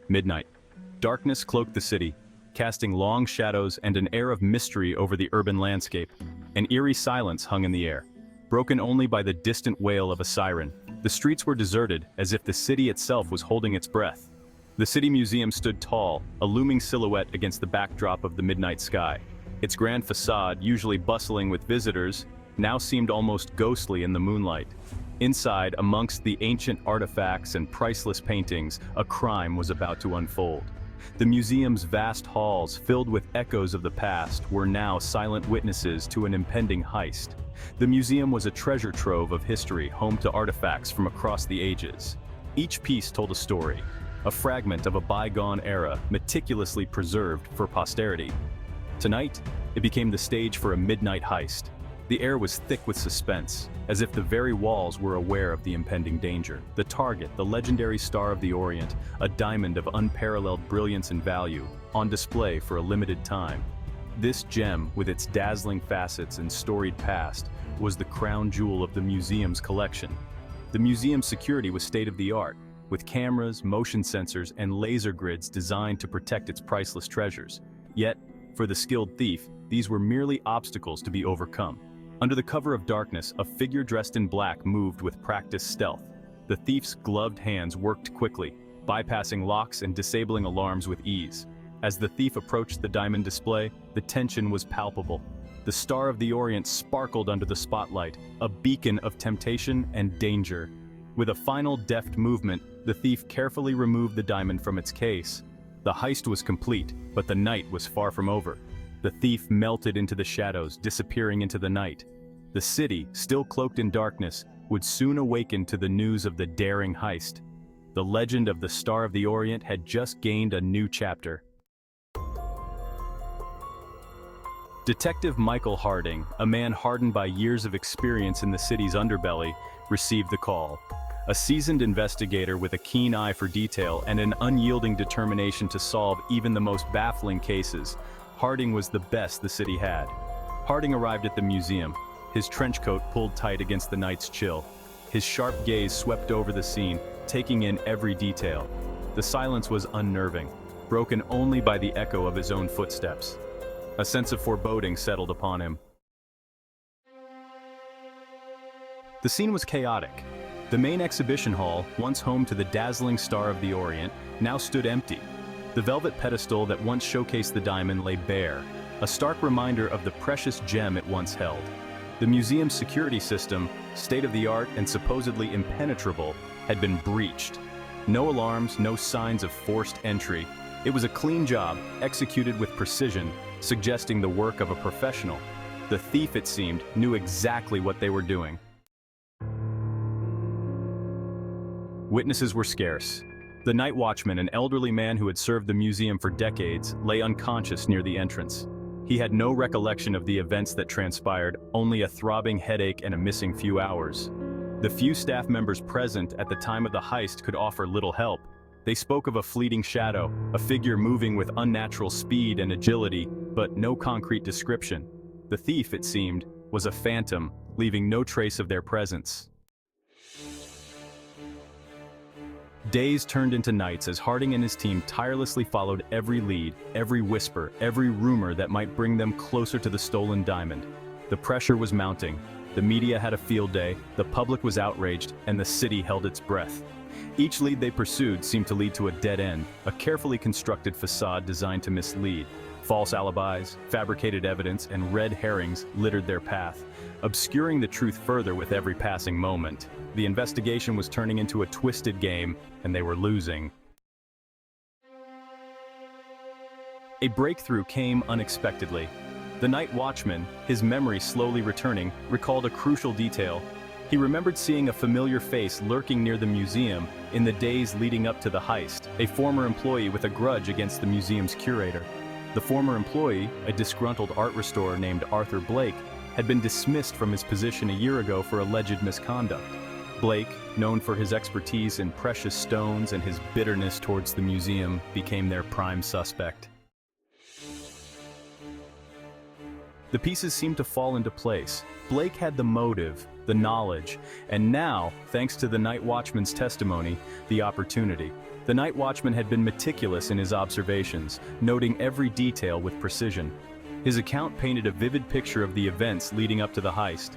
Midnight. Darkness cloaked the city, casting long shadows and an air of mystery over the urban landscape. An eerie silence hung in the air, broken only by the distant wail of a siren. The streets were deserted, as if the city itself was holding its breath. The city museum stood tall, a looming silhouette against the backdrop of the midnight sky. Its grand facade, usually bustling with visitors, now seemed almost ghostly in the moonlight. Inside, amongst the ancient artifacts and priceless paintings, a crime was about to unfold. The museum's vast halls, filled with echoes of the past, were now silent witnesses to an impending heist. The museum was a treasure trove of history, home to artifacts from across the ages. Each piece told a story, a fragment of a bygone era, meticulously preserved for posterity. Tonight, it became the stage for a midnight heist. The air was thick with suspense, as if the very walls were aware of the impending danger. The target, the legendary Star of the Orient, a diamond of unparalleled brilliance and value, on display for a limited time. This gem, with its dazzling facets and storied past, was the crown jewel of the museum's collection. The museum's security was state-of-the-art, with cameras, motion sensors, and laser grids designed to protect its priceless treasures. Yet, for the skilled thief, these were merely obstacles to be overcome. Under the cover of darkness, a figure dressed in black moved with practiced stealth. The thief's gloved hands worked quickly, bypassing locks and disabling alarms with ease. As the thief approached the diamond display, the tension was palpable. The Star of the Orient sparkled under the spotlight, a beacon of temptation and danger. With a final deft movement, the thief carefully removed the diamond from its case. The heist was complete, but the night was far from over. The thief melted into the shadows, disappearing into the night. The city, still cloaked in darkness, would soon awaken to the news of the daring heist. The legend of the Star of the Orient had just gained a new chapter. Detective Michael Harding, a man hardened by years of experience in the city's underbelly, received the call. A seasoned investigator with a keen eye for detail and an unyielding determination to solve even the most baffling cases, Harding was the best the city had. Harding arrived at the museum, his trench coat pulled tight against the night's chill. His sharp gaze swept over the scene, taking in every detail. The silence was unnerving, broken only by the echo of his own footsteps. A sense of foreboding settled upon him. The scene was chaotic. The main exhibition hall, once home to the dazzling Star of the Orient, now stood empty. The velvet pedestal that once showcased the diamond lay bare, a stark reminder of the precious gem it once held. The museum's security system, state-of-the-art and supposedly impenetrable, had been breached. No alarms, no signs of forced entry. It was a clean job, executed with precision, suggesting the work of a professional. The thief, it seemed, knew exactly what they were doing. Witnesses were scarce. The night watchman, an elderly man who had served the museum for decades, lay unconscious near the entrance. He had no recollection of the events that transpired, only a throbbing headache and a missing few hours. The few staff members present at the time of the heist could offer little help. They spoke of a fleeting shadow, a figure moving with unnatural speed and agility, but no concrete description. The thief, it seemed, was a phantom, leaving no trace of their presence. Days turned into nights as Harding and his team tirelessly followed every lead, every whisper, every rumor that might bring them closer to the stolen diamond. The pressure was mounting. The media had a field day, the public was outraged, and the city held its breath. Each lead they pursued seemed to lead to a dead end, a carefully constructed facade designed to mislead. False alibis, fabricated evidence, and red herrings littered their path, obscuring the truth further with every passing moment. The investigation was turning into a twisted game, and they were losing. A breakthrough came unexpectedly. The night watchman, his memory slowly returning, recalled a crucial detail. He remembered seeing a familiar face lurking near the museum in the days leading up to the heist, a former employee with a grudge against the museum's curator. The former employee, a disgruntled art restorer named Arthur Blake, had been dismissed from his position a year ago for alleged misconduct. Blake, known for his expertise in precious stones and his bitterness towards the museum, became their prime suspect. The pieces seemed to fall into place. Blake had the motive, the knowledge, and now, thanks to the night watchman's testimony, the opportunity. The night watchman had been meticulous in his observations, noting every detail with precision. His account painted a vivid picture of the events leading up to the heist.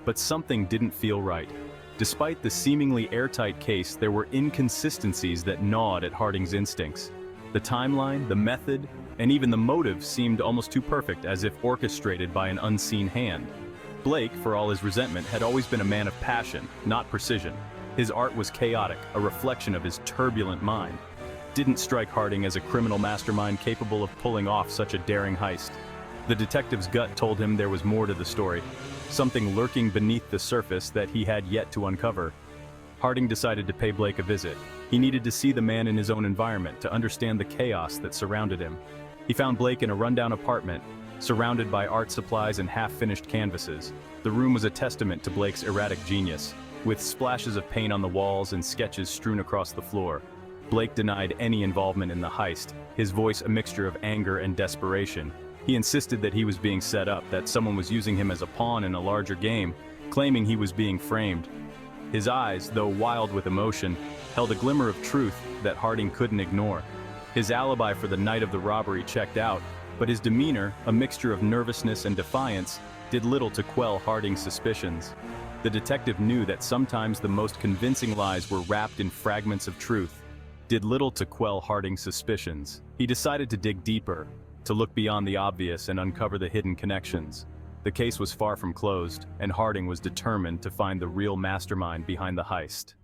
But something didn't feel right. Despite the seemingly airtight case, there were inconsistencies that gnawed at Harding's instincts. The timeline, the method, and even the motive seemed almost too perfect, as if orchestrated by an unseen hand. Blake, for all his resentment, had always been a man of passion, not precision. His art was chaotic, a reflection of his turbulent mind. Didn't strike Harding as a criminal mastermind capable of pulling off such a daring heist. The detective's gut told him there was more to the story, something lurking beneath the surface that he had yet to uncover. Harding decided to pay Blake a visit. He needed to see the man in his own environment to understand the chaos that surrounded him. He found Blake in a rundown apartment, surrounded by art supplies and half-finished canvases. The room was a testament to Blake's erratic genius, with splashes of paint on the walls and sketches strewn across the floor. Blake denied any involvement in the heist, his voice a mixture of anger and desperation. He insisted that he was being set up, that someone was using him as a pawn in a larger game, claiming he was being framed. His eyes, though wild with emotion, held a glimmer of truth that Harding couldn't ignore. His alibi for the night of the robbery checked out, but his demeanor, a mixture of nervousness and defiance, did little to quell Harding's suspicions. The detective knew that sometimes the most convincing lies were wrapped in fragments of truth. Did little to quell Harding's suspicions. He decided to dig deeper, to look beyond the obvious and uncover the hidden connections. The case was far from closed, and Harding was determined to find the real mastermind behind the heist.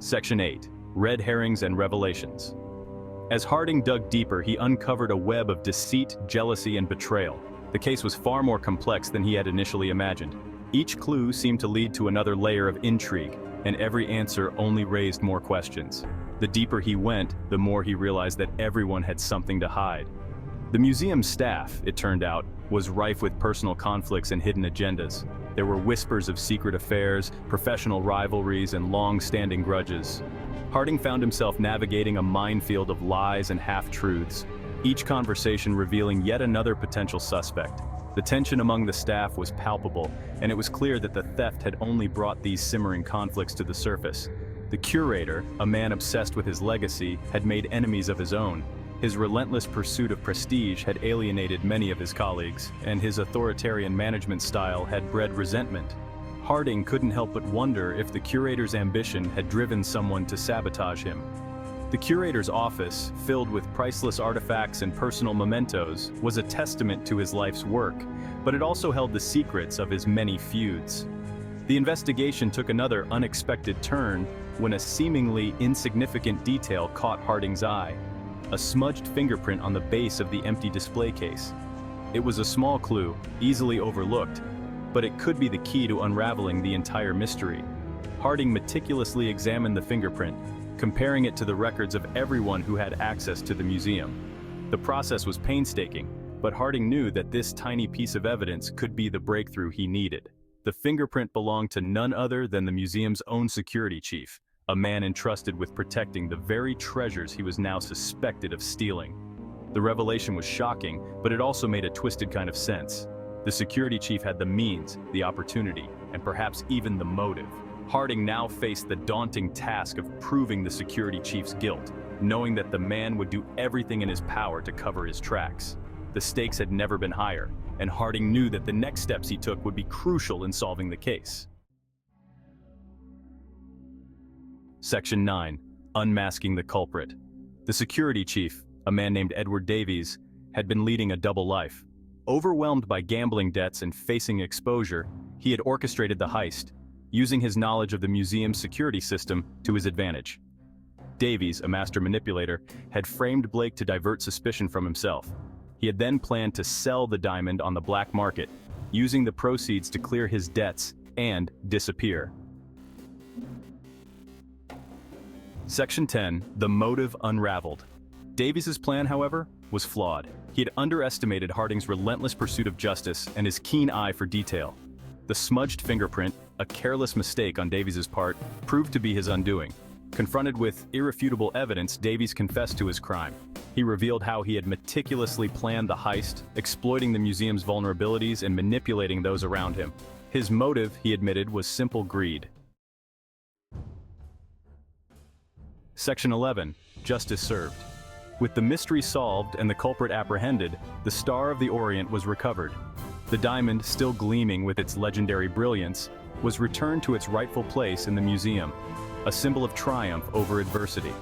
Section 8. Red Herrings and Revelations. As Harding dug deeper, he uncovered a web of deceit, jealousy, and betrayal. The case was far more complex than he had initially imagined. Each clue seemed to lead to another layer of intrigue, and every answer only raised more questions. The deeper he went, the more he realized that everyone had something to hide. The museum's staff, it turned out, was rife with personal conflicts and hidden agendas. There were whispers of secret affairs, professional rivalries, and long-standing grudges. Harding found himself navigating a minefield of lies and half-truths, each conversation revealing yet another potential suspect. The tension among the staff was palpable, and it was clear that the theft had only brought these simmering conflicts to the surface. The curator, a man obsessed with his legacy, had made enemies of his own. His relentless pursuit of prestige had alienated many of his colleagues, and his authoritarian management style had bred resentment. Harding couldn't help but wonder if the curator's ambition had driven someone to sabotage him. The curator's office, filled with priceless artifacts and personal mementos, was a testament to his life's work, but it also held the secrets of his many feuds. The investigation took another unexpected turn when a seemingly insignificant detail caught Harding's eye: a smudged fingerprint on the base of the empty display case. It was a small clue, easily overlooked, but it could be the key to unraveling the entire mystery. Harding meticulously examined the fingerprint, comparing it to the records of everyone who had access to the museum. The process was painstaking, but Harding knew that this tiny piece of evidence could be the breakthrough he needed. The fingerprint belonged to none other than the museum's own security chief, a man entrusted with protecting the very treasures he was now suspected of stealing. The revelation was shocking, but it also made a twisted kind of sense. The security chief had the means, the opportunity, and perhaps even the motive. Harding now faced the daunting task of proving the security chief's guilt, knowing that the man would do everything in his power to cover his tracks. The stakes had never been higher, and Harding knew that the next steps he took would be crucial in solving the case. Section 9. Unmasking the culprit. The security chief, a man named Edward Davies, had been leading a double life. Overwhelmed by gambling debts and facing exposure, he had orchestrated the heist, using his knowledge of the museum's security system to his advantage. Davies, a master manipulator, had framed Blake to divert suspicion from himself. He had then planned to sell the diamond on the black market, using the proceeds to clear his debts and disappear. Section 10. The motive unraveled. Davies' plan, however, was flawed. He had underestimated Harding's relentless pursuit of justice and his keen eye for detail. The smudged fingerprint, a careless mistake on Davies' part, proved to be his undoing. Confronted with irrefutable evidence, Davies confessed to his crime. He revealed how he had meticulously planned the heist, exploiting the museum's vulnerabilities and manipulating those around him. His motive, he admitted, was simple greed. Section 11. Justice served. With the mystery solved and the culprit apprehended, the Star of the Orient was recovered. The diamond, still gleaming with its legendary brilliance, was returned to its rightful place in the museum, a symbol of triumph over adversity.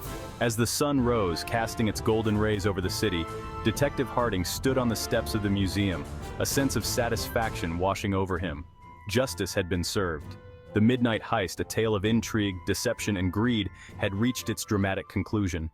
As the sun rose, casting its golden rays over the city, Detective Harding stood on the steps of the museum, a sense of satisfaction washing over him. Justice had been served. The midnight heist, a tale of intrigue, deception, and greed, had reached its dramatic conclusion.